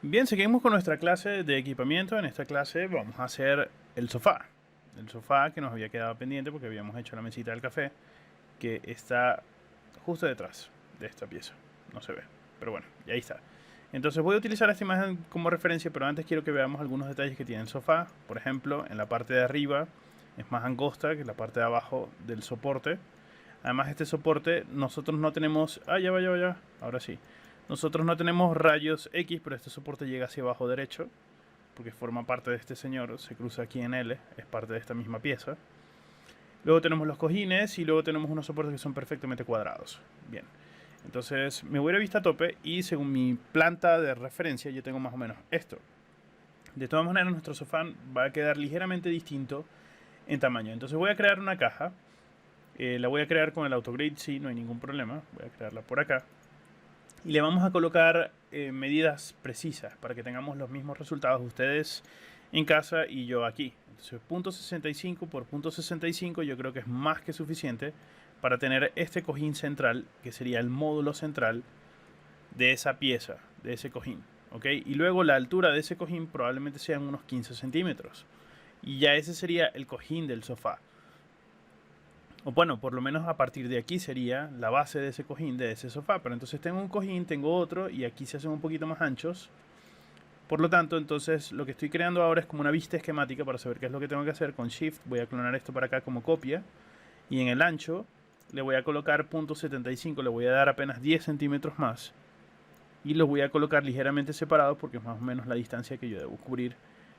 Bien, seguimos con nuestra clase de equipamiento. En esta clase vamos a hacer el sofá. El sofá que nos había quedado pendiente porque habíamos hecho la mesita del café, que está justo detrás de esta pieza. No se ve, pero bueno, y ahí está. Entonces voy a utilizar esta imagen como referencia, pero antes quiero que veamos algunos detalles que tiene el sofá. Por ejemplo, en la parte de arriba es más angosta que la parte de abajo del soporte. Además, este soporte nosotros no tenemos... Ah, ya va. Ahora sí. Nosotros no tenemos rayos X, pero este soporte llega hacia abajo derecho, porque forma parte de este señor, se cruza aquí en L, es parte de esta misma pieza. Luego tenemos los cojines y luego tenemos unos soportes que son perfectamente cuadrados. Bien, entonces me voy a vista a tope y según mi planta de referencia yo tengo más o menos esto. De todas maneras nuestro sofá va a quedar ligeramente distinto en tamaño. Entonces voy a crear una caja. La voy a crear con el AutoGrid, sí, no hay ningún problema. Voy a crearla por acá. Y le vamos a colocar medidas precisas para que tengamos los mismos resultados ustedes en casa y yo aquí. Entonces, .65 por .65 yo creo que es más que suficiente para tener este cojín central, que sería el módulo central de esa pieza, de ese cojín. ¿Ok? Y luego la altura de ese cojín probablemente sean unos 15 centímetros. Y ya ese sería el cojín del sofá. O bueno, por lo menos a partir de aquí sería la base de ese cojín, de ese sofá. Pero entonces tengo un cojín, tengo otro y aquí se hacen un poquito más anchos. Por lo tanto, entonces lo que estoy creando ahora es como una vista esquemática para saber qué es lo que tengo que hacer. Con Shift voy a clonar esto para acá como copia. Y en el ancho le voy a colocar .75, le voy a dar apenas 10 centímetros más. Y los voy a colocar ligeramente separados porque es más o menos la distancia que yo debo cubrir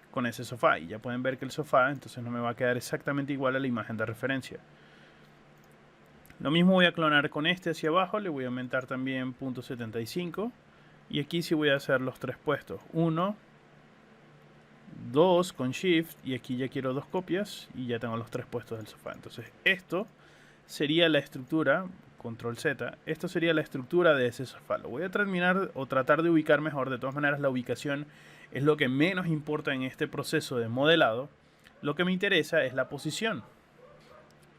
con ese sofá. Y ya pueden ver que el sofá entonces no me va a quedar exactamente igual a la imagen de referencia. Lo mismo voy a clonar con este hacia abajo, le voy a aumentar también .75 y aquí sí voy a hacer los tres puestos, 1, 2 con Shift y aquí ya quiero dos copias y ya tengo los tres puestos del sofá. Entonces esto sería la estructura, Control Z, esto sería la estructura de ese sofá. Lo voy a terminar o tratar de ubicar mejor. De todas maneras la ubicación es lo que menos importa en este proceso de modelado. Lo que me interesa es la posición.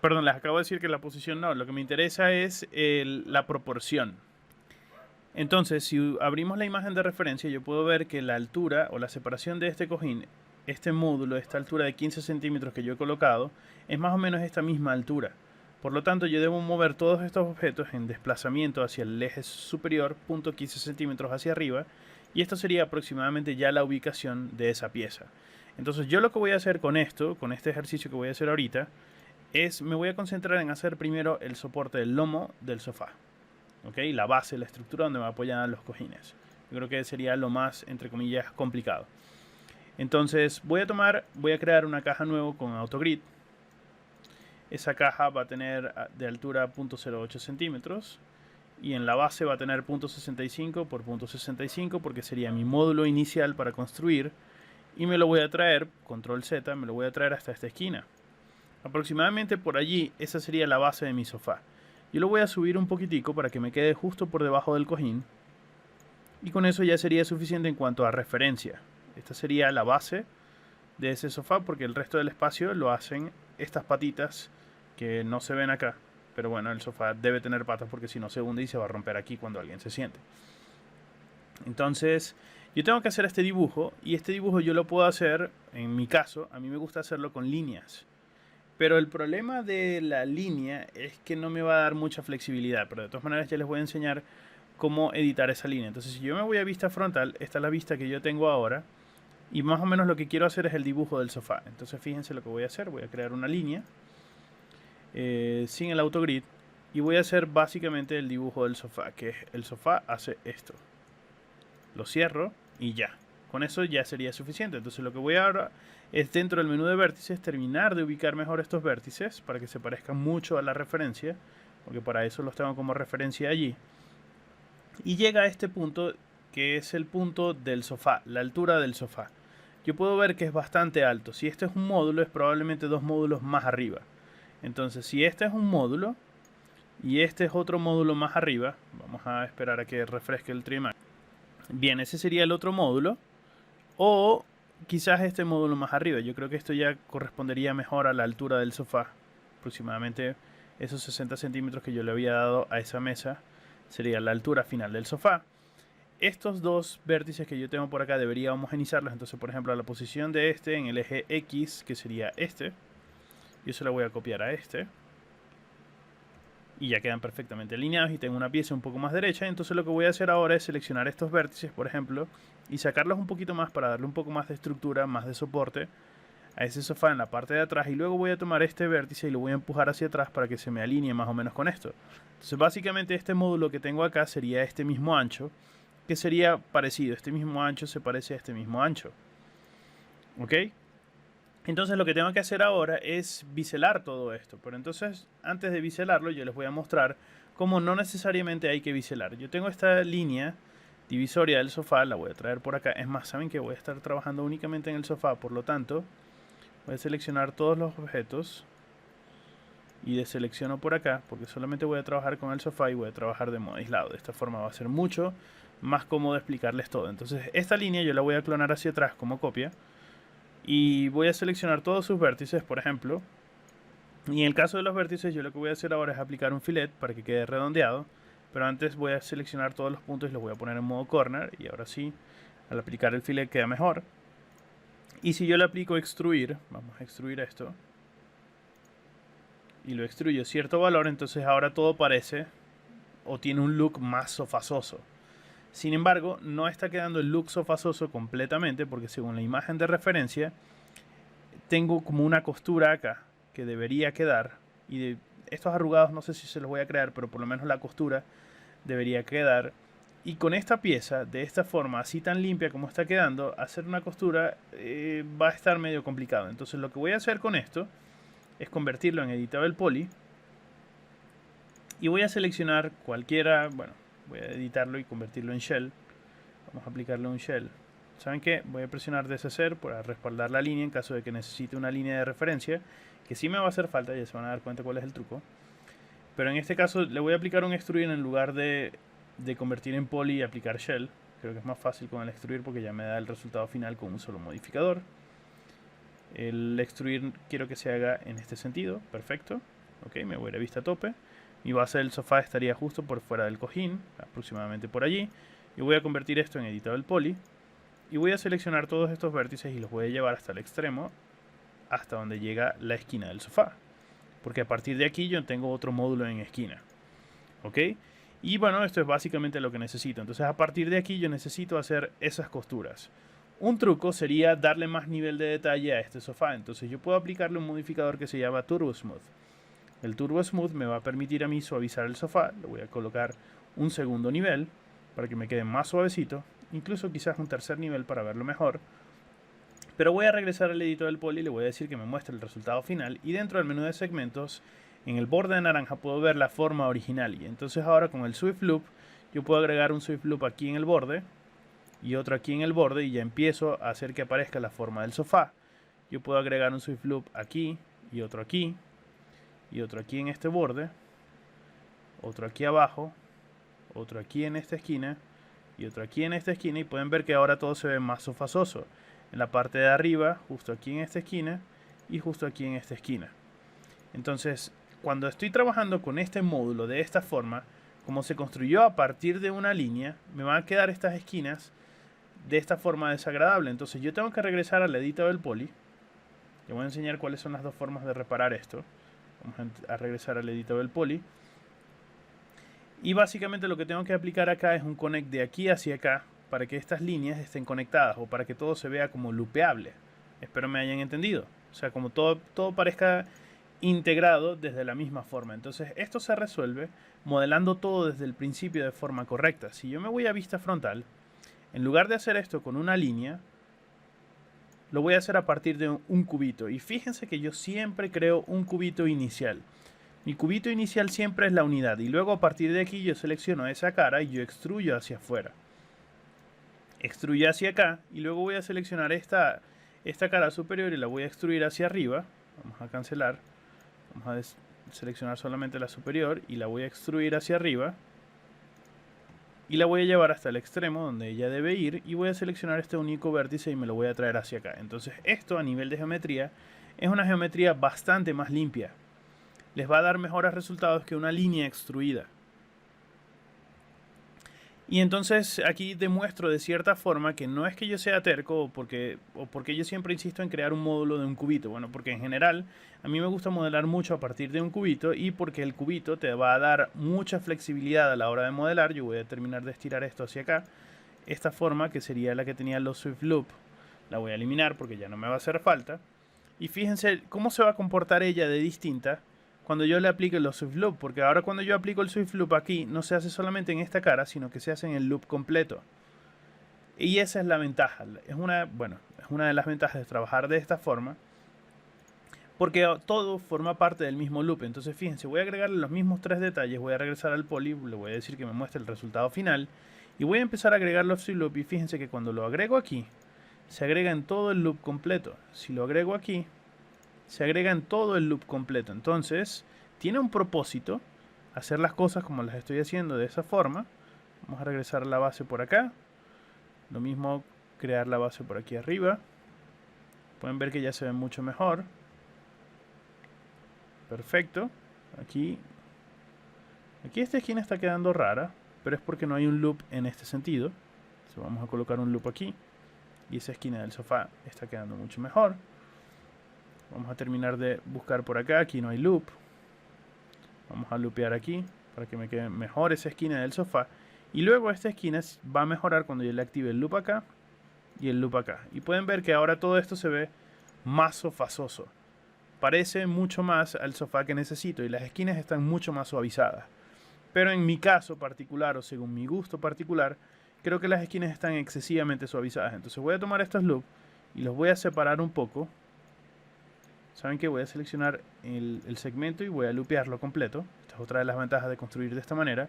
Perdón, les acabo de decir que la posición no. Lo que me interesa es la proporción. Entonces, si abrimos la imagen de referencia, yo puedo ver que la altura o la separación de este cojín, este módulo, esta altura de 15 centímetros que yo he colocado, es más o menos esta misma altura. Por lo tanto, yo debo mover todos estos objetos en desplazamiento hacia el eje superior, .15 centímetros hacia arriba, y esto sería aproximadamente ya la ubicación de esa pieza. Entonces, yo lo que voy a hacer con esto, con este ejercicio que voy a hacer ahorita, me voy a concentrar en hacer primero el soporte del lomo del sofá. ¿Ok? La base, la estructura donde me apoyan los cojines. Yo creo que sería lo más, entre comillas, complicado. Entonces voy a crear una caja nueva con AutoGrid. Esa caja va a tener de altura .08 centímetros. Y en la base va a tener .65 por .65 porque sería mi módulo inicial para construir. Y me lo voy a traer, Control Z, me lo voy a traer hasta esta esquina. Aproximadamente por allí, esa sería la base de mi sofá. Yo lo voy a subir un poquitico para que me quede justo por debajo del cojín. Y con eso ya sería suficiente en cuanto a referencia. Esta sería la base de ese sofá porque el resto del espacio lo hacen estas patitas que no se ven acá. Pero bueno, el sofá debe tener patas porque si no se hunde y se va a romper aquí cuando alguien se siente. Entonces, yo tengo que hacer este dibujo y este dibujo yo lo puedo hacer, en mi caso, a mí me gusta hacerlo con líneas. Pero el problema de la línea es que no me va a dar mucha flexibilidad. Pero de todas maneras ya les voy a enseñar cómo editar esa línea. Entonces si yo me voy a vista frontal, esta es la vista que yo tengo ahora. Y más o menos lo que quiero hacer es el dibujo del sofá. Entonces fíjense lo que voy a hacer. Voy a crear una línea sin el AutoGrid. Y voy a hacer básicamente el dibujo del sofá. Que el sofá hace esto. Lo cierro y ya. Con eso ya sería suficiente. Entonces lo que voy ahora es dentro del menú de vértices terminar de ubicar mejor estos vértices para que se parezcan mucho a la referencia, porque para eso los tengo como referencia allí. Y llega a este punto que es el punto del sofá, la altura del sofá. Yo puedo ver que es bastante alto. Si este es un módulo es probablemente dos módulos más arriba. Entonces si este es un módulo y este es otro módulo más arriba, vamos a esperar a que refresque el trimmer. Bien, ese sería el otro módulo. O quizás este módulo más arriba. Yo creo que esto ya correspondería mejor a la altura del sofá. Aproximadamente esos 60 centímetros que yo le había dado a esa mesa sería la altura final del sofá. estos dos vértices que yo tengo por acá debería homogenizarlos. Entonces, por ejemplo, a la posición de este en el eje X, que sería este, yo se la voy a copiar a este. Y ya quedan perfectamente alineados y tengo una pieza un poco más derecha. Entonces lo que voy a hacer ahora es seleccionar estos vértices, por ejemplo, y sacarlos un poquito más para darle un poco más de estructura, más de soporte a ese sofá en la parte de atrás. Y luego voy a tomar este vértice y lo voy a empujar hacia atrás para que se me alinee más o menos con esto. Entonces básicamente este módulo que tengo acá sería este mismo ancho, que sería parecido. Este mismo ancho se parece a este mismo ancho. ¿Ok? Entonces lo que tengo que hacer ahora es biselar todo esto. Pero entonces, antes de biselarlo, yo les voy a mostrar cómo no necesariamente hay que biselar. Yo tengo esta línea divisoria del sofá, la voy a traer por acá. Es más, saben que voy a estar trabajando únicamente en el sofá, por lo tanto, voy a seleccionar todos los objetos y deselecciono por acá, porque solamente voy a trabajar con el sofá y voy a trabajar de modo aislado. De esta forma va a ser mucho más cómodo explicarles todo. Entonces, esta línea yo la voy a clonar hacia atrás como copia. Y voy a seleccionar todos sus vértices, por ejemplo. Y en el caso de los vértices, yo lo que voy a hacer ahora es aplicar un fillet para que quede redondeado. Pero antes voy a seleccionar todos los puntos y los voy a poner en modo corner. Y ahora sí, al aplicar el fillet queda mejor. Y si yo le aplico extruir, vamos a extruir esto. Y lo extruyo cierto valor, entonces ahora todo parece o tiene un look más sofazoso. Sin embargo, no está quedando el look sofazoso completamente porque según la imagen de referencia tengo como una costura acá que debería quedar y de estos arrugados no sé si se los voy a crear, pero por lo menos la costura debería quedar. Y con esta pieza, de esta forma, así tan limpia como está quedando, hacer una costura va a estar medio complicado. Entonces lo que voy a hacer con esto es convertirlo en Editable Poly. Y voy a seleccionar cualquiera, bueno, voy a editarlo y convertirlo en Shell. Vamos a aplicarle un Shell. ¿Saben qué? Voy a presionar deshacer para respaldar la línea en caso de que necesite una línea de referencia, que sí me va a hacer falta, ya se van a dar cuenta cuál es el truco. Pero en este caso le voy a aplicar un extruir en lugar de convertir en poly y aplicar shell. Creo que es más fácil con el extruir porque ya me da el resultado final con un solo modificador. El extruir quiero que se haga en este sentido, perfecto. Ok, me voy a ir a vista tope. Mi base del sofá estaría justo por fuera del cojín, aproximadamente por allí. Y voy a convertir esto en Editable Poly. Y voy a seleccionar todos estos vértices y los voy a llevar hasta el extremo, hasta donde llega la esquina del sofá. Porque a partir de aquí yo tengo otro módulo en esquina. ¿Ok? Y bueno, esto es básicamente lo que necesito. Entonces a partir de aquí yo necesito hacer esas costuras. Un truco sería darle más nivel de detalle a este sofá. Entonces yo puedo aplicarle un modificador que se llama Turbo Smooth. El Turbo Smooth me va a permitir a mí suavizar el sofá. Le voy a colocar un segundo nivel para que me quede más suavecito. Incluso quizás un tercer nivel para verlo mejor. Pero voy a regresar al editor del poly y le voy a decir que me muestre el resultado final. Y dentro del menú de segmentos, en el borde de naranja puedo ver la forma original. Y entonces ahora con el Swift Loop, yo puedo agregar un Swift Loop aquí en el borde y otro aquí en el borde. Y ya empiezo a hacer que aparezca la forma del sofá. Yo puedo agregar un Swift Loop aquí y otro aquí. Y otro aquí en este borde. Otro aquí abajo. Otro aquí en esta esquina. Y otro aquí en esta esquina. Y pueden ver que ahora todo se ve más sofazoso. En la parte de arriba, justo aquí en esta esquina. Y justo aquí en esta esquina. Entonces, cuando estoy trabajando con este módulo de esta forma, como se construyó a partir de una línea, me van a quedar estas esquinas de esta forma desagradable. Entonces yo tengo que regresar al Editable Poly. Les voy a enseñar cuáles son las dos formas de reparar esto. Vamos a regresar al Editable Poly. Y básicamente lo que tengo que aplicar acá es un connect de aquí hacia acá para que estas líneas estén conectadas o para que todo se vea como loopeable. Espero me hayan entendido. O sea, como todo parezca integrado desde la misma forma. Entonces esto se resuelve modelando todo desde el principio de forma correcta. Si yo me voy a vista frontal, en lugar de hacer esto con una línea, lo voy a hacer a partir de un cubito. Y fíjense que yo siempre creo un cubito inicial. Mi cubito inicial siempre es la unidad. Y luego a partir de aquí yo selecciono esa cara y yo extruyo hacia afuera. Extruyo hacia acá. Y luego voy a seleccionar esta cara superior y la voy a extruir hacia arriba. Vamos a cancelar. Vamos a seleccionar solamente la superior y la voy a extruir hacia arriba. Y la voy a llevar hasta el extremo donde ella debe ir. Y voy a seleccionar este único vértice y me lo voy a traer hacia acá. Entonces esto a nivel de geometría es una geometría bastante más limpia. Les va a dar mejores resultados que una línea extruida. Y entonces aquí demuestro de cierta forma que no es que yo sea terco o porque yo siempre insisto en crear un módulo de un cubito. Bueno, porque en general a mí me gusta modelar mucho a partir de un cubito y porque el cubito te va a dar mucha flexibilidad a la hora de modelar. Yo voy a terminar de estirar esto hacia acá. Esta forma, que sería la que tenía los Swift Loop, la voy a eliminar porque ya no me va a hacer falta. Y fíjense cómo se va a comportar ella de distinta cuando yo le aplique los Swift Loop, porque ahora cuando yo aplico el Swift Loop aquí, no se hace solamente en esta cara, sino que se hace en el loop completo. Y esa es la ventaja. Es una de las ventajas de trabajar de esta forma, porque todo forma parte del mismo loop. Entonces fíjense, voy a agregarle los mismos 3 detalles, voy a regresar al poly, le voy a decir que me muestre el resultado final, y voy a empezar a agregar los Swift Loop, y fíjense que cuando lo agrego aquí, se agrega en todo el loop completo. Si lo agrego aquí, se agrega en todo el loop completo. Entonces, tiene un propósito hacer las cosas como las estoy haciendo de esa forma. Vamos a regresar a la base por acá. Lo mismo, crear la base por aquí arriba. Pueden ver que ya se ve mucho mejor. Perfecto. Aquí esta esquina está quedando rara, pero es porque no hay un loop en este sentido. Entonces vamos a colocar un loop aquí. Y esa esquina del sofá está quedando mucho mejor. Vamos a terminar de buscar por acá. Aquí no hay loop. Vamos a loopear aquí para que me quede mejor esa esquina del sofá. Y luego esta esquina va a mejorar cuando yo le active el loop acá y el loop acá. Y pueden ver que ahora todo esto se ve más sofazoso. Parece mucho más al sofá que necesito y las esquinas están mucho más suavizadas. Pero en mi caso particular o según mi gusto particular, creo que las esquinas están excesivamente suavizadas. Entonces voy a tomar estos loops y los voy a separar un poco. ¿Saben qué? Voy a seleccionar el segmento y voy a loopearlo completo. Esta es otra de las ventajas de construir de esta manera.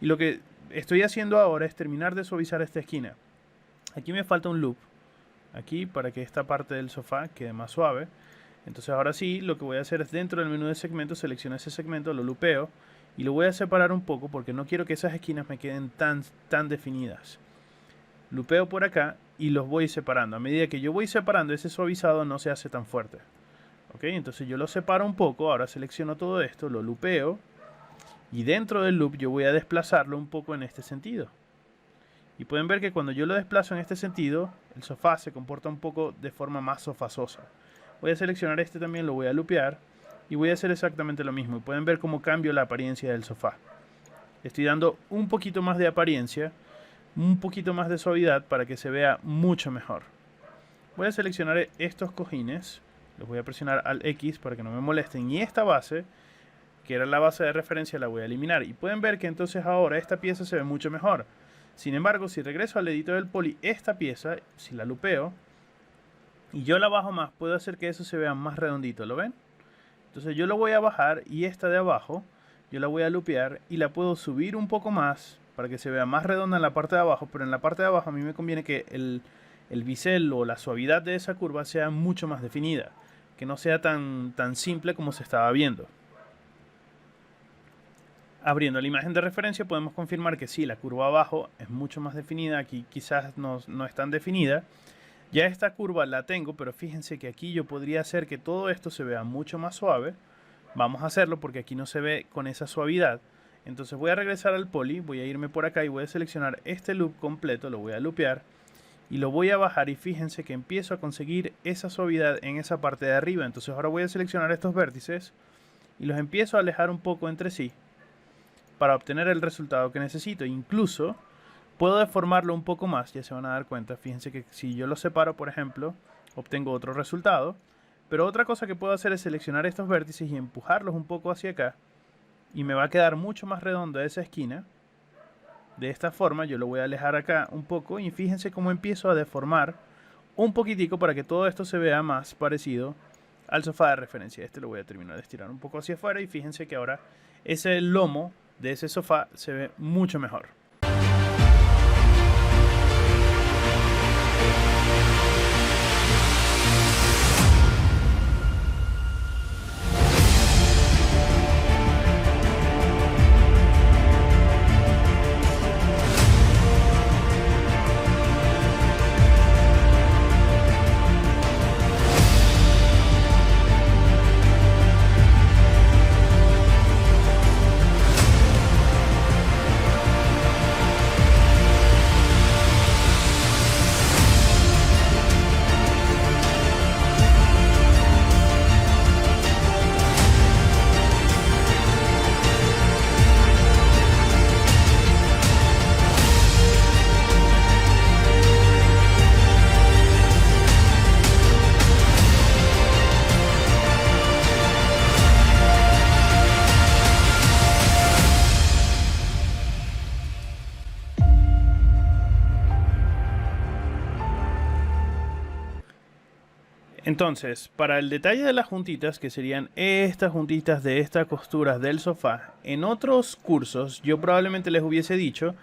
Y lo que estoy haciendo ahora es terminar de suavizar esta esquina. Aquí me falta un loop. Aquí para que esta parte del sofá quede más suave. Entonces ahora sí, lo que voy a hacer es dentro del menú de segmento, selecciono ese segmento, lo loopeo. Y lo voy a separar un poco porque no quiero que esas esquinas me queden tan definidas. Loopeo por acá y los voy separando. A medida que yo voy separando, ese suavizado no se hace tan fuerte. Ok, entonces yo lo separo un poco, ahora selecciono todo esto, lo loopeo y dentro del loop yo voy a desplazarlo un poco en este sentido. Y pueden ver que cuando yo lo desplazo en este sentido, el sofá se comporta un poco de forma más sofazosa. Voy a seleccionar este también, lo voy a loopear y voy a hacer exactamente lo mismo. Y pueden ver cómo cambio la apariencia del sofá. Estoy dando un poquito más de apariencia, un poquito más de suavidad para que se vea mucho mejor. Voy a seleccionar estos cojines. Los voy a presionar al X para que no me molesten. Y esta base, que era la base de referencia, la voy a eliminar. Y pueden ver que entonces ahora esta pieza se ve mucho mejor. Sin embargo, si regreso al editor del poly, esta pieza, si la loopeo y yo la bajo más, puedo hacer que eso se vea más redondito. ¿Lo ven? Entonces yo lo voy a bajar y esta de abajo, yo la voy a loopear y la puedo subir un poco más para que se vea más redonda en la parte de abajo. Pero en la parte de abajo a mí me conviene que el bisel o la suavidad de esa curva sea mucho más definida. Que no sea tan simple como se estaba viendo. Abriendo la imagen de referencia podemos confirmar que sí, la curva abajo es mucho más definida. Aquí quizás no es tan definida. Ya esta curva la tengo, pero fíjense que aquí yo podría hacer que todo esto se vea mucho más suave. Vamos a hacerlo porque aquí no se ve con esa suavidad. Entonces voy a regresar al poly, voy a irme por acá y voy a seleccionar este loop completo, lo voy a loopear. Y lo voy a bajar y fíjense que empiezo a conseguir esa suavidad en esa parte de arriba. Entonces ahora voy a seleccionar estos vértices y los empiezo a alejar un poco entre sí para obtener el resultado que necesito. Incluso puedo deformarlo un poco más, ya se van a dar cuenta. Fíjense que si yo lo separo, por ejemplo, obtengo otro resultado. Pero otra cosa que puedo hacer es seleccionar estos vértices y empujarlos un poco hacia acá. Y me va a quedar mucho más redonda esa esquina. De esta forma yo lo voy a alejar acá un poco y fíjense cómo empiezo a deformar un poquitico para que todo esto se vea más parecido al sofá de referencia. Este lo voy a terminar de estirar un poco hacia afuera y fíjense que ahora ese lomo de ese sofá se ve mucho mejor. Entonces, para el detalle de las juntitas, que serían estas juntitas de estas costuras del sofá, en otros cursos yo probablemente les hubiese dicho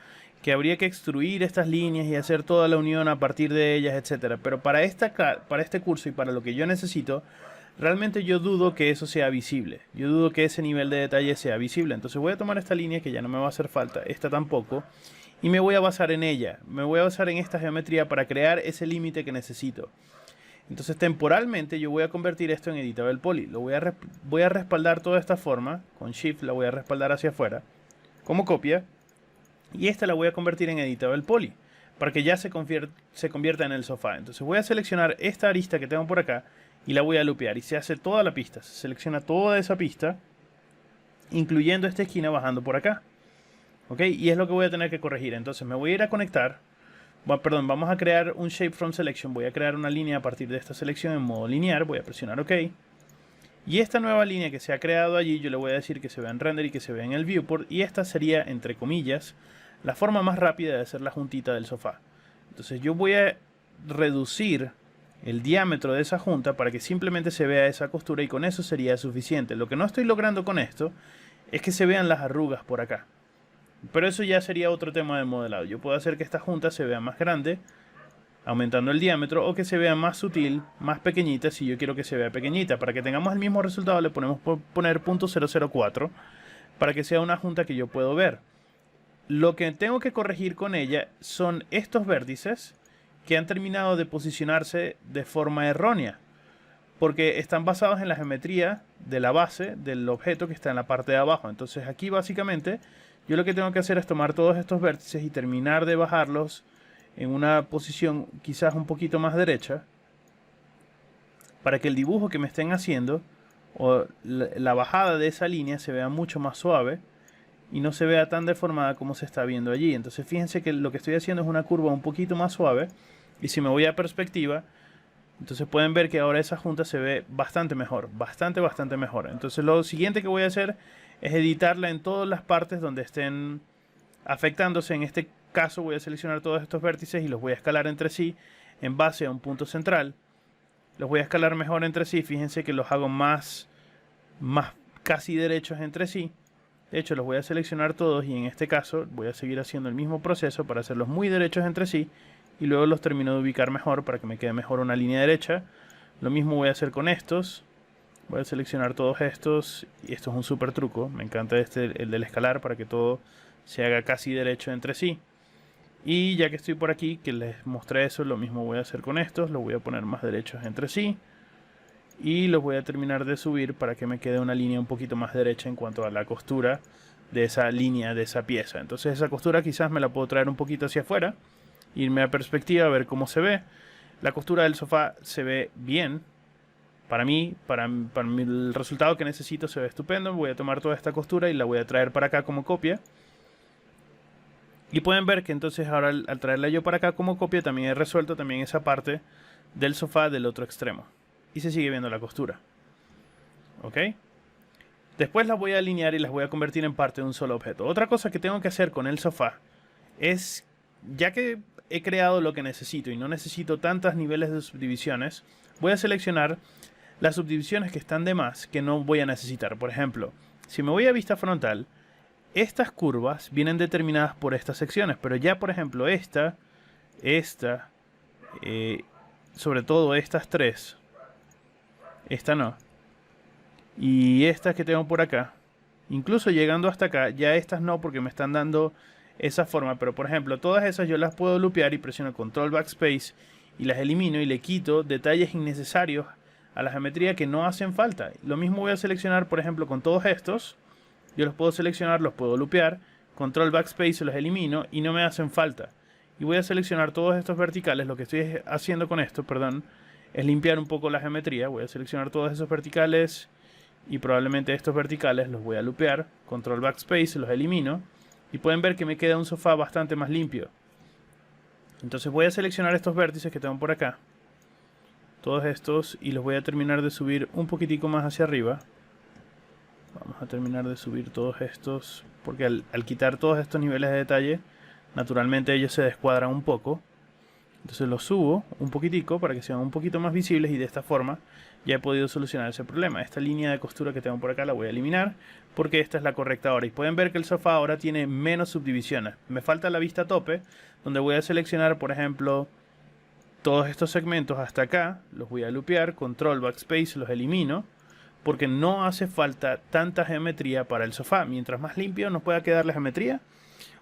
que habría que extruir estas líneas y hacer toda la unión a partir de ellas, etcétera. Pero para este curso y para lo que yo necesito, realmente yo dudo que eso sea visible. Yo dudo que ese nivel de detalle sea visible. Entonces voy a tomar esta línea que ya no me va a hacer falta, esta tampoco, y me voy a basar en ella. Me voy a basar en esta geometría para crear ese límite que necesito. Entonces temporalmente yo voy a convertir esto en Editable Poly. Voy a respaldar toda esta forma. Con Shift la voy a respaldar hacia afuera. Como copia. Y esta la voy a convertir en Editable Poly. Para que ya se convierta en el sofá. Entonces voy a seleccionar esta arista que tengo por acá. Y la voy a lupear. Y se hace toda la pista. Se selecciona toda esa pista. Incluyendo esta esquina bajando por acá. ¿Ok? Y es lo que voy a tener que corregir. Entonces me voy a ir a conectar. Perdón, vamos a crear un Shape from Selection. Voy a crear una línea a partir de esta selección en modo lineal. Voy a presionar OK. Y esta nueva línea que se ha creado allí, yo le voy a decir que se vea en render y que se vea en el viewport. Y esta sería, entre comillas, la forma más rápida de hacer la juntita del sofá. Entonces yo voy a reducir el diámetro de esa junta para que simplemente se vea esa costura y con eso sería suficiente. Lo que no estoy logrando con esto es que se vean las arrugas por acá. Pero eso ya sería otro tema de modelado. Yo puedo hacer que esta junta se vea más grande, aumentando el diámetro, o que se vea más sutil, más pequeñita, si yo quiero que se vea pequeñita. Para que tengamos el mismo resultado le ponemos poner .004 para que sea una junta que yo puedo ver. Lo que tengo que corregir con ella son estos vértices que han terminado de posicionarse de forma errónea, porque están basados en la geometría de la base del objeto que está en la parte de abajo. Entonces aquí básicamente yo lo que tengo que hacer es tomar todos estos vértices y terminar de bajarlos en una posición quizás un poquito más derecha para que el dibujo que me estén haciendo o la bajada de esa línea se vea mucho más suave y no se vea tan deformada como se está viendo allí. Entonces fíjense que lo que estoy haciendo es una curva un poquito más suave y si me voy a perspectiva, entonces pueden ver que ahora esa junta se ve bastante mejor, bastante mejor. Entonces lo siguiente que voy a hacer es editarla en todas las partes donde estén afectándose. En este caso voy a seleccionar todos estos vértices y los voy a escalar entre sí en base a un punto central. Los voy a escalar mejor entre sí. Fíjense que los hago más casi derechos entre sí. De hecho los voy a seleccionar todos y en este caso voy a seguir haciendo el mismo proceso para hacerlos muy derechos entre sí. Y luego los termino de ubicar mejor para que me quede mejor una línea derecha. Lo mismo voy a hacer con estos. Voy a seleccionar todos estos. Y esto es un súper truco. Me encanta el del escalar para que todo se haga casi derecho entre sí. Y ya que estoy por aquí, que les mostré eso, lo mismo voy a hacer con estos. Los voy a poner más derechos entre sí. Y los voy a terminar de subir para que me quede una línea un poquito más derecha en cuanto a la costura de esa línea, de esa pieza. Entonces esa costura quizás me la puedo traer un poquito hacia afuera. Irme a perspectiva a ver cómo se ve. La costura del sofá se ve bien. Para mí, el resultado que necesito se ve estupendo. Voy a tomar toda esta costura y la voy a traer para acá como copia. Y pueden ver que entonces ahora al traerla yo para acá como copia también he resuelto también esa parte del sofá del otro extremo. Y se sigue viendo la costura. ¿Ok? Después las voy a alinear y las voy a convertir en parte de un solo objeto. Otra cosa que tengo que hacer con el sofá es, ya que he creado lo que necesito y no necesito tantos niveles de subdivisiones, voy a seleccionar las subdivisiones que están de más que no voy a necesitar. Por ejemplo, si me voy a vista frontal, estas curvas vienen determinadas por estas secciones, pero ya por ejemplo sobre todo estas tres, esta no, y estas que tengo por acá, incluso llegando hasta acá, ya estas no porque me están dando esa forma, pero por ejemplo todas esas yo las puedo lupear y presiono control backspace y las elimino y le quito detalles innecesarios a la geometría que no hacen falta. Lo mismo voy a seleccionar por ejemplo con todos estos. Yo los puedo seleccionar, los puedo lupear, control backspace, los elimino y no me hacen falta. Y voy a seleccionar todos estos verticales. Lo que estoy haciendo con esto, perdón, es limpiar un poco la geometría. Voy a seleccionar todos esos verticales y probablemente estos verticales los voy a lupear, control backspace, los elimino. Y pueden ver que me queda un sofá bastante más limpio. Entonces voy a seleccionar estos vértices que tengo por acá. Todos estos y los voy a terminar de subir un poquitico más hacia arriba. Vamos a terminar de subir todos estos, porque al quitar todos estos niveles de detalle, naturalmente ellos se descuadran un poco. Entonces los subo un poquitico para que sean un poquito más visibles y de esta forma ya he podido solucionar ese problema. Esta línea de costura que tengo por acá la voy a eliminar porque esta es la correcta ahora. Y pueden ver que el sofá ahora tiene menos subdivisiones. Me falta la vista tope, donde voy a seleccionar, por ejemplo, todos estos segmentos hasta acá. Los voy a lupear, control, backspace, los elimino. Porque no hace falta tanta geometría para el sofá. Mientras más limpio nos pueda quedar la geometría,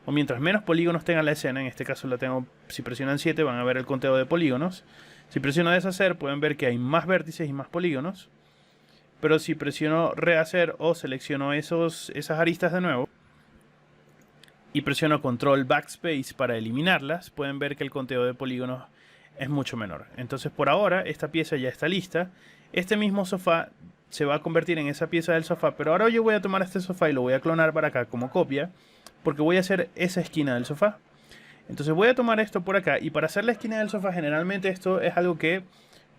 o mientras menos polígonos tenga la escena, en este caso la tengo, si presionan 7 van a ver el conteo de polígonos. Si presiono deshacer pueden ver que hay más vértices y más polígonos. Pero si presiono rehacer o selecciono esas aristas de nuevo y presiono control backspace para eliminarlas, pueden ver que el conteo de polígonos es mucho menor. Entonces por ahora esta pieza ya está lista. Este mismo sofá se va a convertir en esa pieza del sofá, pero ahora yo voy a tomar este sofá y lo voy a clonar para acá como copia, porque voy a hacer esa esquina del sofá. Entonces voy a tomar esto por acá, y para hacer la esquina del sofá generalmente esto es algo que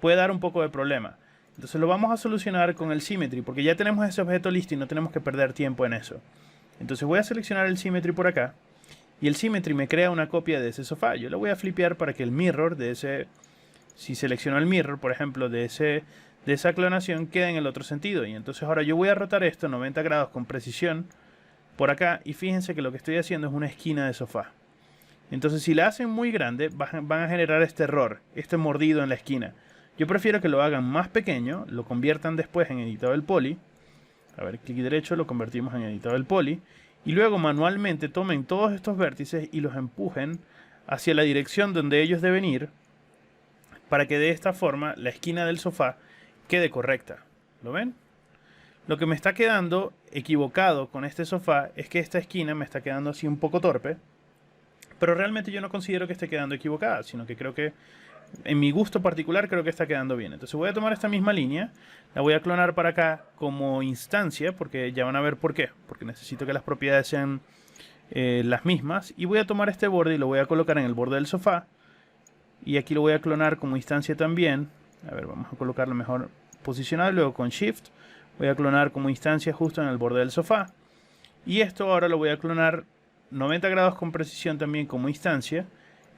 puede dar un poco de problema. Entonces lo vamos a solucionar con el Symmetry, porque ya tenemos ese objeto listo y no tenemos que perder tiempo en eso. Entonces voy a seleccionar el Symmetry por acá, y el Symmetry me crea una copia de ese sofá. Yo lo voy a flipear para que el mirror de ese, si selecciono el mirror, por ejemplo, de esa clonación, quede en el otro sentido. Y entonces ahora yo voy a rotar esto 90 grados con precisión por acá, y fíjense que lo que estoy haciendo es una esquina de sofá. Entonces si la hacen muy grande van a generar este error, este mordido en la esquina. Yo prefiero que lo hagan más pequeño, lo conviertan después en editado del poly. A ver, clic derecho, lo convertimos en editado del poly. Y luego manualmente tomen todos estos vértices y los empujen hacia la dirección donde ellos deben ir, para que de esta forma la esquina del sofá quede correcta. ¿Lo ven? Lo que me está quedando equivocado con este sofá es que esta esquina me está quedando así un poco torpe. Pero realmente yo no considero que esté quedando equivocada, sino que creo que, en mi gusto particular, creo que está quedando bien. Entonces voy a tomar esta misma línea, la voy a clonar para acá como instancia, porque ya van a ver por qué. Porque necesito que las propiedades sean las mismas. Y voy a tomar este borde y lo voy a colocar en el borde del sofá. Y aquí lo voy a clonar como instancia también. A ver, vamos a colocarlo mejor posicionado. Luego con Shift voy a clonar como instancia justo en el borde del sofá. Y esto ahora lo voy a clonar 90 grados con precisión también como instancia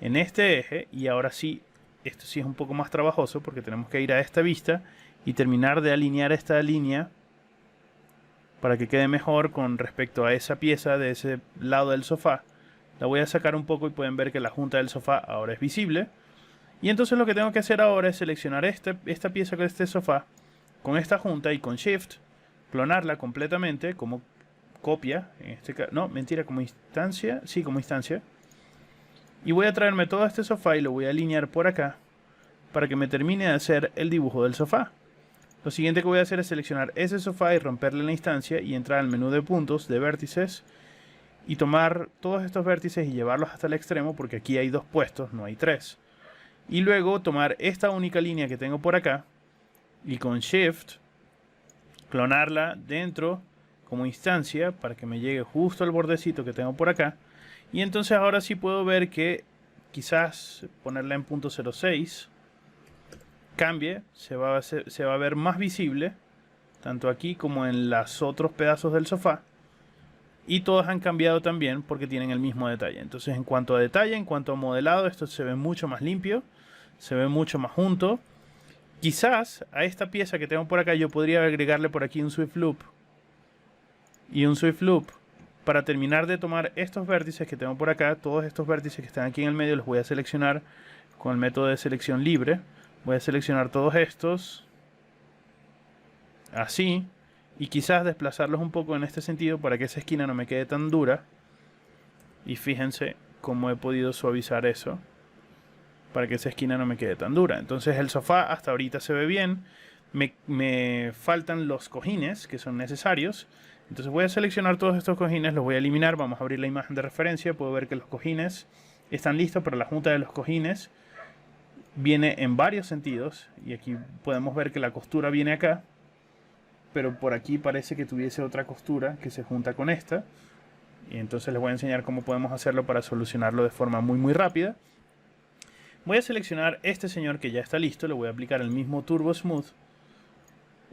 en este eje. Y ahora sí, esto sí es un poco más trabajoso porque tenemos que ir a esta vista y terminar de alinear esta línea para que quede mejor con respecto a esa pieza de ese lado del sofá. La voy a sacar un poco y pueden ver que la junta del sofá ahora es visible. Y entonces lo que tengo que hacer ahora es seleccionar esta pieza con este sofá con esta junta y con Shift clonarla completamente como copia, en este caso, no, mentira, como instancia, sí, como instancia. Y voy a traerme todo este sofá y lo voy a alinear por acá para que me termine de hacer el dibujo del sofá. Lo siguiente que voy a hacer es seleccionar ese sofá y romperle la instancia y entrar al menú de puntos, de vértices, y tomar todos estos vértices y llevarlos hasta el extremo, porque aquí hay 2 puestos, no hay 3. Y luego tomar esta única línea que tengo por acá y con Shift clonarla dentro como instancia para que me llegue justo al bordecito que tengo por acá. Y entonces ahora sí puedo ver que quizás ponerla en punto 0.6 cambie, se va a ver más visible tanto aquí como en los otros pedazos del sofá. Y todos han cambiado también porque tienen el mismo detalle. Entonces en cuanto a detalle, en cuanto a modelado, esto se ve mucho más limpio, se ve mucho más junto. Quizás a esta pieza que tengo por acá yo podría agregarle por aquí un Swift Loop y un Swift Loop para terminar de tomar estos vértices que tengo por acá. Todos estos vértices que están aquí en el medio los voy a seleccionar con el método de selección libre. Voy a seleccionar todos estos así y quizás desplazarlos un poco en este sentido para que esa esquina no me quede tan dura. Y fíjense cómo he podido suavizar eso para que esa esquina no me quede tan dura. Entonces el sofá hasta ahorita se ve bien. Me faltan los cojines que son necesarios. Entonces voy a seleccionar todos estos cojines, los voy a eliminar. Vamos a abrir la imagen de referencia. Puedo ver que los cojines están listos, pero la junta de los cojines viene en varios sentidos. Y aquí podemos ver que la costura viene acá, pero por aquí parece que tuviese otra costura que se junta con esta. Y entonces les voy a enseñar cómo podemos hacerlo para solucionarlo de forma muy rápida. Voy a seleccionar este señor que ya está listo. Le voy a aplicar el mismo Turbo Smooth.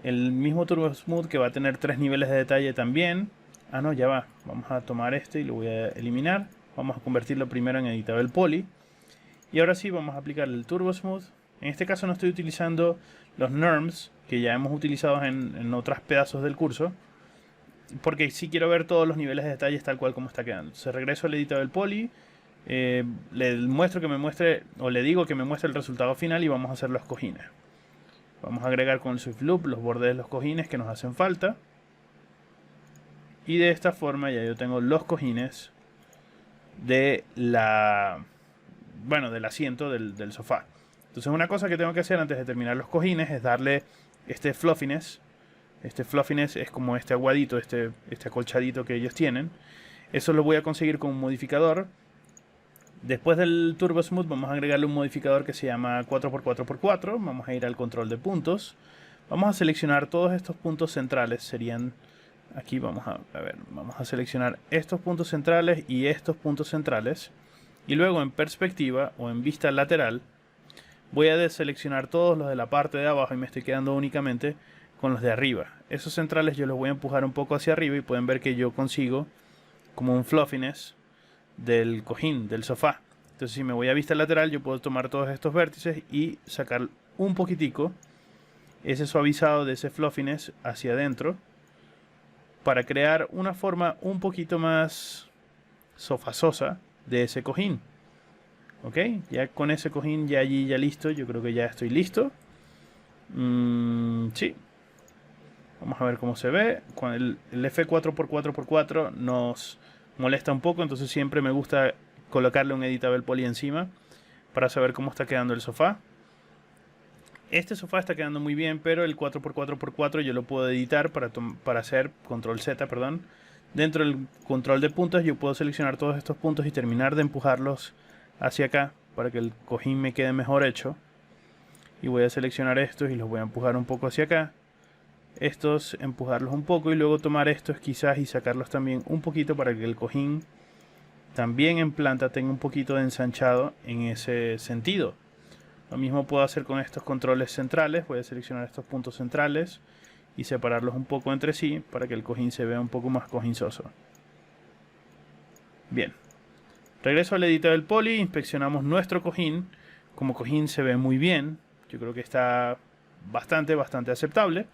El mismo Turbo Smooth que va a tener 3 niveles de detalle también. Ah, no, ya va. Vamos a tomar este y lo voy a eliminar. Vamos a convertirlo primero en editable poly. Y ahora sí vamos a aplicar el Turbo Smooth. En este caso no estoy utilizando los NURMS que ya hemos utilizado en otros pedazos del curso, porque sí quiero ver todos los niveles de detalles tal cual como está quedando. Entonces regreso al editor del poly, le muestro que me muestre, o le digo que me muestre el resultado final y vamos a hacer los cojines. Vamos a agregar con el Swift Loop los bordes de los cojines que nos hacen falta. Y de esta forma ya yo tengo los cojines de del asiento del sofá. Entonces una cosa que tengo que hacer antes de terminar los cojines es darle este fluffiness. Este fluffiness es como este aguadito, este acolchadito que ellos tienen. Eso lo voy a conseguir con un modificador. Después del Turbo Smooth vamos a agregarle un modificador que se llama 4x4x4. Vamos a ir al control de puntos. Vamos a seleccionar todos estos puntos centrales. Serían... Aquí vamos a seleccionar estos puntos centrales y estos puntos centrales. Y luego en perspectiva o en vista lateral voy a deseleccionar todos los de la parte de abajo y me estoy quedando únicamente con los de arriba. Esos centrales yo los voy a empujar un poco hacia arriba y pueden ver que yo consigo como un fluffiness del cojín, del sofá. Entonces si me voy a vista lateral yo puedo tomar todos estos vértices y sacar un poquitico ese suavizado de ese fluffiness hacia adentro para crear una forma un poquito más sofazosa de ese cojín. Ok, ya con ese cojín ya allí ya listo, yo creo que ya estoy listo. Sí. Vamos a ver cómo se ve. Con el F4x4x4 nos molesta un poco, entonces siempre me gusta colocarle un editable poly encima para saber cómo está quedando el sofá. Este sofá está quedando muy bien, pero el 4x4x4 yo lo puedo editar para hacer control Z, perdón. Dentro del control de puntos yo puedo seleccionar todos estos puntos y terminar de empujarlos hacia acá para que el cojín me quede mejor hecho. Y voy a seleccionar estos y los voy a empujar un poco hacia acá. Estos empujarlos un poco y luego tomar estos quizás y sacarlos también un poquito para que el cojín también en planta tenga un poquito de ensanchado en ese sentido. Lo mismo puedo hacer con estos controles centrales. Voy a seleccionar estos puntos centrales y separarlos un poco entre sí para que el cojín se vea un poco más cojinzoso. Bien. Regreso al editor del poly, inspeccionamos nuestro cojín. Como cojín se ve muy bien. Yo creo que está bastante aceptable.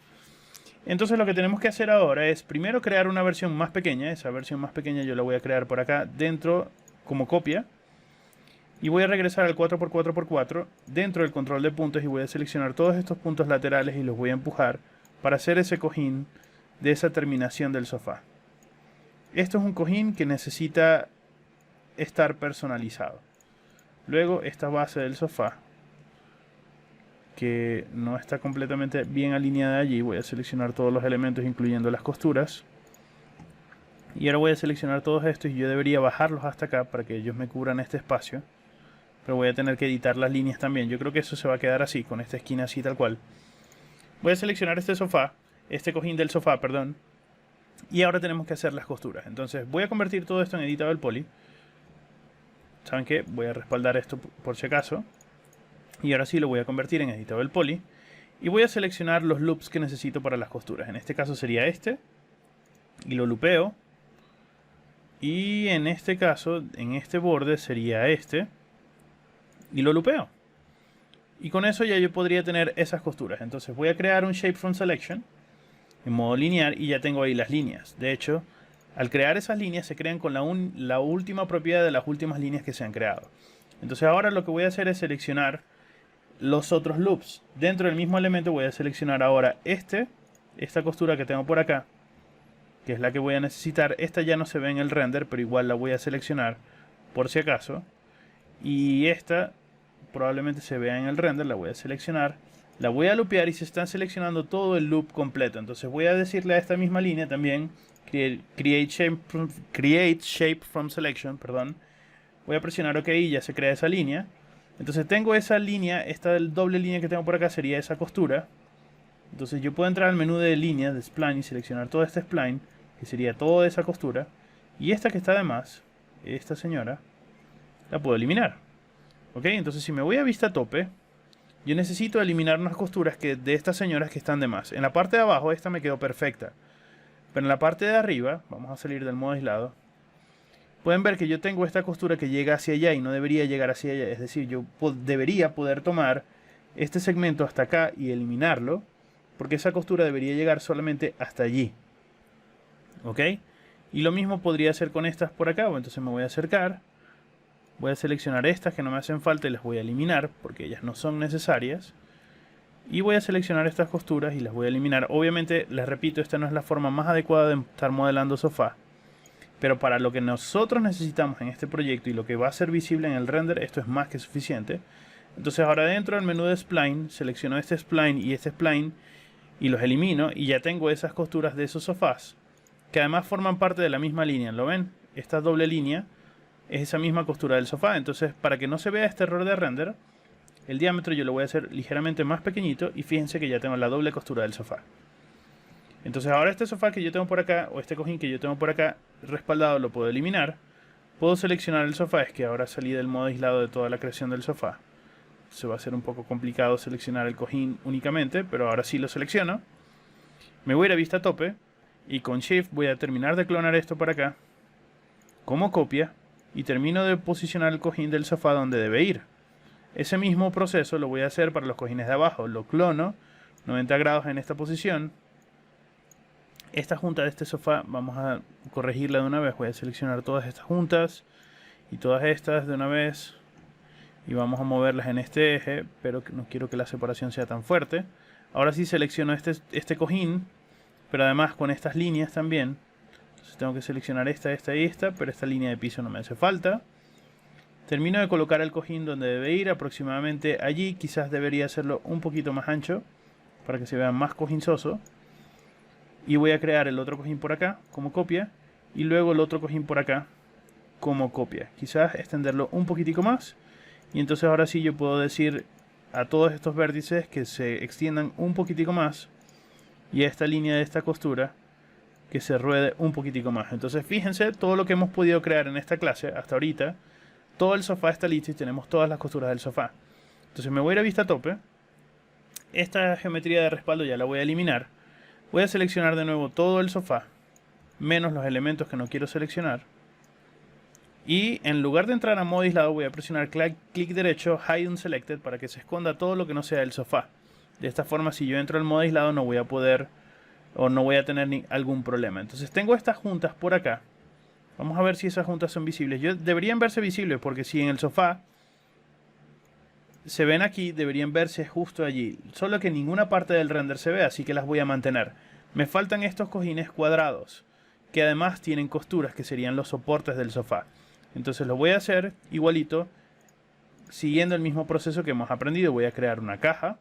Entonces lo que tenemos que hacer ahora es primero crear una versión más pequeña. Esa versión más pequeña yo la voy a crear por acá dentro como copia. Y voy a regresar al 4x4x4 dentro del control de puntos y voy a seleccionar todos estos puntos laterales y los voy a empujar para hacer ese cojín de esa terminación del sofá. Esto es un cojín que necesita estar personalizado. Luego esta base del sofá que no está completamente bien alineada allí, voy a seleccionar todos los elementos incluyendo las costuras. Y ahora voy a seleccionar todos estos y yo debería bajarlos hasta acá para que ellos me cubran este espacio. Pero voy a tener que editar las líneas también. Yo creo que eso se va a quedar así, con esta esquina así tal cual. Voy a seleccionar este cojín del sofá, perdón. Y ahora tenemos que hacer las costuras. Entonces voy a convertir todo esto en editable poly. ¿Saben qué? Voy a respaldar esto por si acaso. Y ahora sí lo voy a convertir en editable poly. Y voy a seleccionar los loops que necesito para las costuras. En este caso sería este. Y lo loopeo. Y en este caso, en este borde sería este. Y lo loopeo. Y con eso ya yo podría tener esas costuras. Entonces voy a crear un Shape from Selection en modo lineal y ya tengo ahí las líneas. De hecho, al crear esas líneas se crean con la última propiedad de las últimas líneas que se han creado. Entonces ahora lo que voy a hacer es seleccionar los otros loops. Dentro del mismo elemento voy a seleccionar ahora esta costura que tengo por acá, que es la que voy a necesitar. Esta ya no se ve en el render, pero igual la voy a seleccionar por si acaso. Y esta probablemente se vea en el render, la voy a seleccionar, la voy a loopear y se está seleccionando todo el loop completo. Entonces voy a decirle a esta misma línea también create shape from selection, perdón. Voy a presionar OK y ya se crea esa línea. Entonces tengo esa línea, esta doble línea que tengo por acá sería esa costura. Entonces yo puedo entrar al menú de línea de spline y seleccionar todo este spline, que sería toda esa costura. Y esta que está de más, esta señora, la puedo eliminar. Ok, entonces si me voy a vista tope, yo necesito eliminar unas costuras de estas señoras que están de más. En la parte de abajo esta me quedó perfecta. Pero en la parte de arriba, vamos a salir del modo aislado, pueden ver que yo tengo esta costura que llega hacia allá y no debería llegar hacia allá. Es decir, yo debería poder tomar este segmento hasta acá y eliminarlo, porque esa costura debería llegar solamente hasta allí. ¿Ok? Y lo mismo podría hacer con estas por acá. Entonces me voy a acercar, voy a seleccionar estas que no me hacen falta y las voy a eliminar porque ellas no son necesarias. Y voy a seleccionar estas costuras y las voy a eliminar. Obviamente, les repito, esta no es la forma más adecuada de estar modelando sofá. Pero para lo que nosotros necesitamos en este proyecto y lo que va a ser visible en el render, esto es más que suficiente. Entonces ahora dentro del menú de Spline, selecciono este Spline y los elimino. Y ya tengo esas costuras de esos sofás, que además forman parte de la misma línea. ¿Lo ven? Esta doble línea es esa misma costura del sofá. Entonces, para que no se vea este error de render, el diámetro yo lo voy a hacer ligeramente más pequeñito y fíjense que ya tengo la doble costura del sofá. Entonces ahora este sofá que yo tengo por acá, o este cojín que yo tengo por acá respaldado, lo puedo eliminar. Puedo seleccionar el sofá, es que ahora salí del modo aislado de toda la creación del sofá. Se va a hacer un poco complicado seleccionar el cojín únicamente, pero ahora sí lo selecciono. Me voy a ir a vista tope y con Shift voy a terminar de clonar esto para acá como copia y termino de posicionar el cojín del sofá donde debe ir. Ese mismo proceso lo voy a hacer para los cojines de abajo. Lo clono 90 grados en esta posición. Esta junta de este sofá vamos a corregirla de una vez. Voy a seleccionar todas estas juntas y todas estas de una vez. Y vamos a moverlas en este eje, pero no quiero que la separación sea tan fuerte. Ahora sí selecciono este cojín, pero además con estas líneas también. Entonces tengo que seleccionar esta y esta, pero esta línea de piso no me hace falta. Termino de colocar el cojín donde debe ir, aproximadamente allí. Quizás debería hacerlo un poquito más ancho para que se vea más cojinzoso. Y voy a crear el otro cojín por acá como copia y luego el otro cojín por acá como copia. Quizás extenderlo un poquitico más y entonces ahora sí yo puedo decir a todos estos vértices que se extiendan un poquitico más y a esta línea de esta costura que se ruede un poquitico más. Entonces fíjense todo lo que hemos podido crear en esta clase hasta ahorita. Todo el sofá está listo y tenemos todas las costuras del sofá. Entonces me voy a ir a vista tope. Esta geometría de respaldo ya la voy a eliminar. Voy a seleccionar de nuevo todo el sofá, menos los elementos que no quiero seleccionar. Y en lugar de entrar a modo aislado voy a presionar clic derecho, Hide Unselected, para que se esconda todo lo que no sea el sofá. De esta forma, si yo entro al modo aislado no voy a poder o no voy a tener algún problema. Entonces tengo estas juntas por acá. Vamos a ver si esas juntas son visibles. Deberían verse visibles porque si en el sofá se ven aquí, deberían verse justo allí. Solo que ninguna parte del render se ve, así que las voy a mantener. Me faltan estos cojines cuadrados, que además tienen costuras que serían los soportes del sofá. Entonces lo voy a hacer igualito, siguiendo el mismo proceso que hemos aprendido. Voy a crear una caja.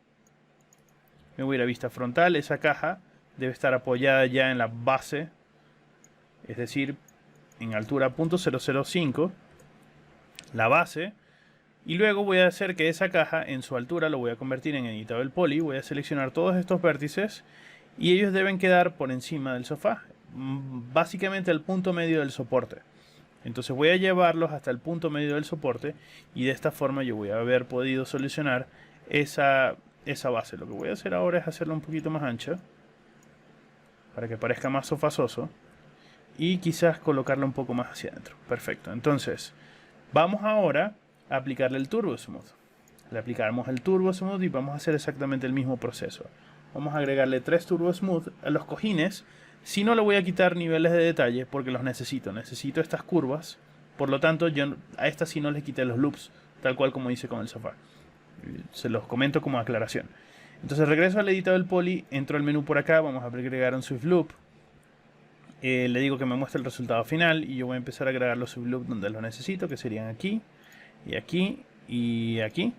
Me voy a ir a vista frontal. Esa caja debe estar apoyada ya en la base, es decir, en altura .005, la base. Y luego voy a hacer que esa caja en su altura lo voy a convertir en Editable Poly. Voy a seleccionar todos estos vértices y ellos deben quedar por encima del sofá, básicamente el punto medio del soporte. Entonces voy a llevarlos hasta el punto medio del soporte y de esta forma yo voy a haber podido solucionar esa base. Lo que voy a hacer ahora es hacerlo un poquito más ancha para que parezca más sofazoso y quizás colocarlo un poco más hacia adentro. Perfecto. Entonces vamos ahora a aplicarle el Turbo Smooth. Le aplicamos el Turbo Smooth y vamos a hacer exactamente el mismo proceso. Vamos a agregarle 3 Turbo Smooth a los cojines. Si no le voy a quitar niveles de detalle porque los necesito. Necesito estas curvas. Por lo tanto, yo a estas sí no les quité los loops, tal cual como hice con el sofá. Se los comento como aclaración. Entonces regreso al Editable Poly, entro al menú por acá, vamos a agregar un Swift Loop. Le digo que me muestre el resultado final y yo voy a empezar a agregar los Swift Loop donde los necesito, que serían aquí, y aquí, y aquí.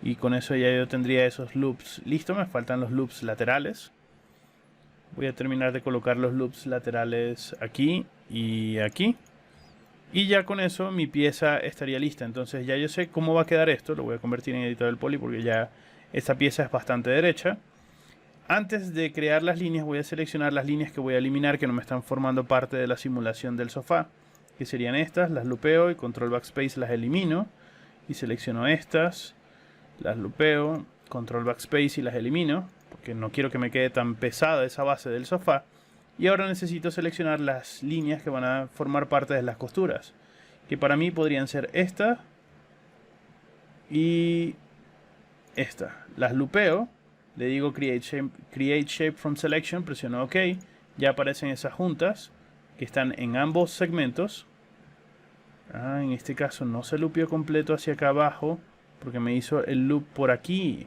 Y con eso ya yo tendría esos loops listos. Me faltan los loops laterales. Voy a terminar de colocar los loops laterales aquí y aquí. Y ya con eso mi pieza estaría lista. Entonces ya yo sé cómo va a quedar esto. Lo voy a convertir en Editable Poly porque ya esta pieza es bastante derecha. Antes de crear las líneas voy a seleccionar las líneas que voy a eliminar, que no me están formando parte de la simulación del sofá, que serían estas. Las lupeo y control backspace las elimino. Y selecciono estas, las lupeo, control backspace y las elimino, porque no quiero que me quede tan pesada esa base del sofá. Y ahora necesito seleccionar las líneas que van a formar parte de las costuras, que para mí podrían ser esta y esta. Las lupeo, le digo create shape from selection, presiono OK, ya aparecen esas juntas que están en ambos segmentos. En este caso no se lupeó completo hacia acá abajo porque me hizo el loop por aquí.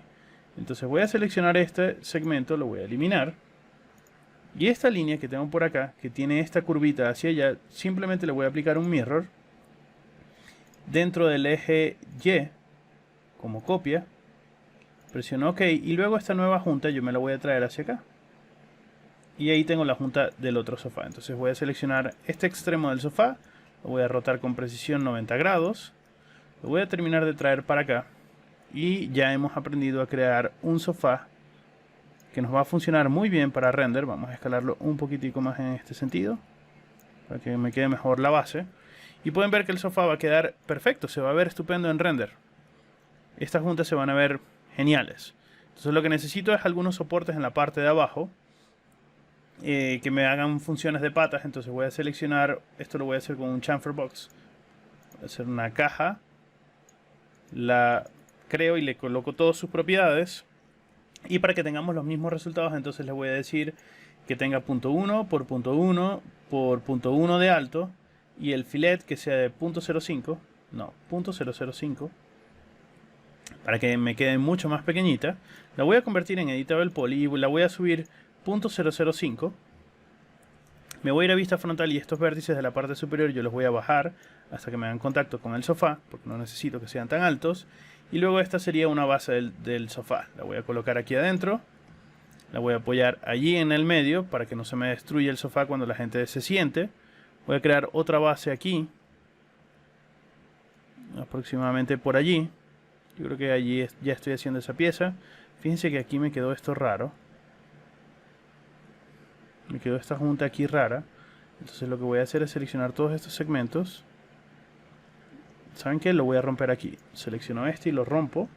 Entonces voy a seleccionar este segmento, lo voy a eliminar. Y esta línea que tengo por acá, que tiene esta curvita hacia allá, simplemente le voy a aplicar un mirror dentro del eje Y como copia. Presiono OK y luego esta nueva junta yo me la voy a traer hacia acá. Y ahí tengo la junta del otro sofá. Entonces voy a seleccionar este extremo del sofá, lo voy a rotar con precisión 90 grados. Lo voy a terminar de traer para acá. Y ya hemos aprendido a crear un sofá que nos va a funcionar muy bien para render. Vamos a escalarlo un poquitico más en este sentido, para que me quede mejor la base. Y pueden ver que el sofá va a quedar perfecto, se va a ver estupendo en render. Estas juntas se van a ver geniales. Entonces lo que necesito es algunos soportes en la parte de abajo que me hagan funciones de patas. Entonces voy a seleccionar, esto lo voy a hacer con un chamfer box. Voy a hacer una caja, la creo y le coloco todas sus propiedades. Y para que tengamos los mismos resultados, entonces les voy a decir que tenga punto 1 por punto 1 por punto 1 de alto, y el filet que sea de .05, no, .005, para que me quede mucho más pequeñita. La voy a convertir en Editable Poly y la voy a subir .005. Me voy a ir a vista frontal y estos vértices de la parte superior yo los voy a bajar hasta que me hagan contacto con el sofá, porque no necesito que sean tan altos. Y luego esta sería una base del sofá. La voy a colocar aquí adentro. La voy a apoyar allí en el medio para que no se me destruya el sofá cuando la gente se siente. Voy a crear otra base aquí, aproximadamente por allí. Yo creo que allí ya estoy haciendo esa pieza. Fíjense que aquí me quedó esto raro. Me quedó esta junta aquí rara. Entonces lo que voy a hacer es seleccionar todos estos segmentos. ¿Saben qué? Lo voy a romper aquí. Selecciono este y lo rompo.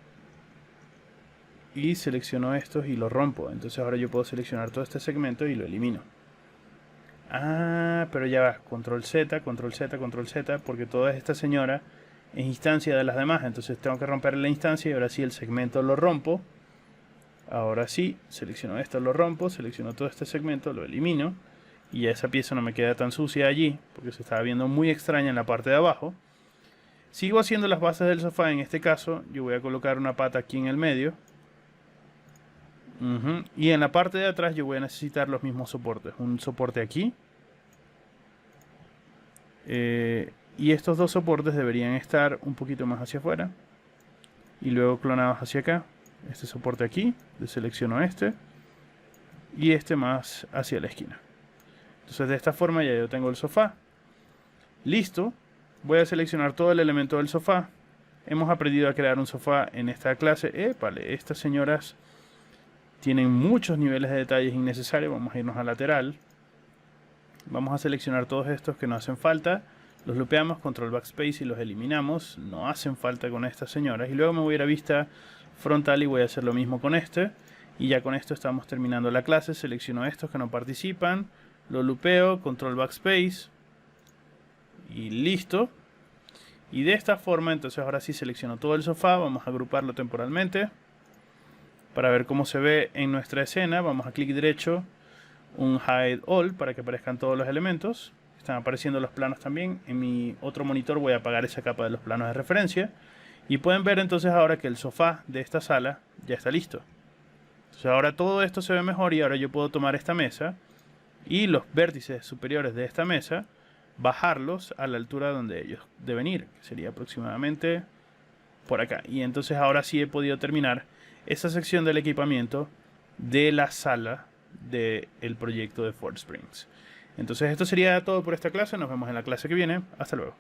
Y selecciono estos y lo rompo. Entonces ahora yo puedo seleccionar todo este segmento y lo elimino. Pero ya va. Control Z, Control Z, Control Z. Porque toda esta señora es instancia de las demás. Entonces tengo que romper la instancia y ahora sí el segmento lo rompo. Ahora sí, selecciono esto, lo rompo. Selecciono todo este segmento, lo elimino. Y ya esa pieza no me queda tan sucia allí, porque se estaba viendo muy extraña en la parte de abajo. Sigo haciendo las bases del sofá. En este caso yo voy a colocar una pata aquí en el medio. Y en la parte de atrás yo voy a necesitar los mismos soportes. Un soporte aquí. Y estos dos soportes deberían estar un poquito más hacia afuera. Y luego clonados hacia acá. Este soporte aquí. Deselecciono este. Y este más hacia la esquina. Entonces de esta forma ya yo tengo el sofá. Listo. Voy a seleccionar todo el elemento del sofá. Hemos aprendido a crear un sofá en esta clase. Vale, estas señoras tienen muchos niveles de detalles innecesarios. Vamos a irnos a lateral. Vamos a seleccionar todos estos que no hacen falta. Los lupeamos, control backspace y los eliminamos. No hacen falta con estas señoras. Y luego me voy a ir a vista frontal y voy a hacer lo mismo con este. Y ya con esto estamos terminando la clase. Selecciono estos que no participan. Lo lupeo, control backspace. Y listo. Y de esta forma entonces ahora sí selecciono todo el sofá. Vamos a agruparlo temporalmente para ver cómo se ve en nuestra escena. Vamos a clic derecho, un hide all para que aparezcan todos los elementos. Están apareciendo los planos también. En mi otro monitor voy a apagar esa capa de los planos de referencia. Y pueden ver entonces ahora que el sofá de esta sala ya está listo. Entonces ahora todo esto se ve mejor y ahora yo puedo tomar esta mesa y los vértices superiores de esta mesa, bajarlos a la altura donde ellos deben ir, que sería aproximadamente por acá. Y entonces ahora sí he podido terminar esa sección del equipamiento de la sala del proyecto de Ford Springs. Entonces esto sería todo por esta clase. Nos vemos en la clase que viene. Hasta luego.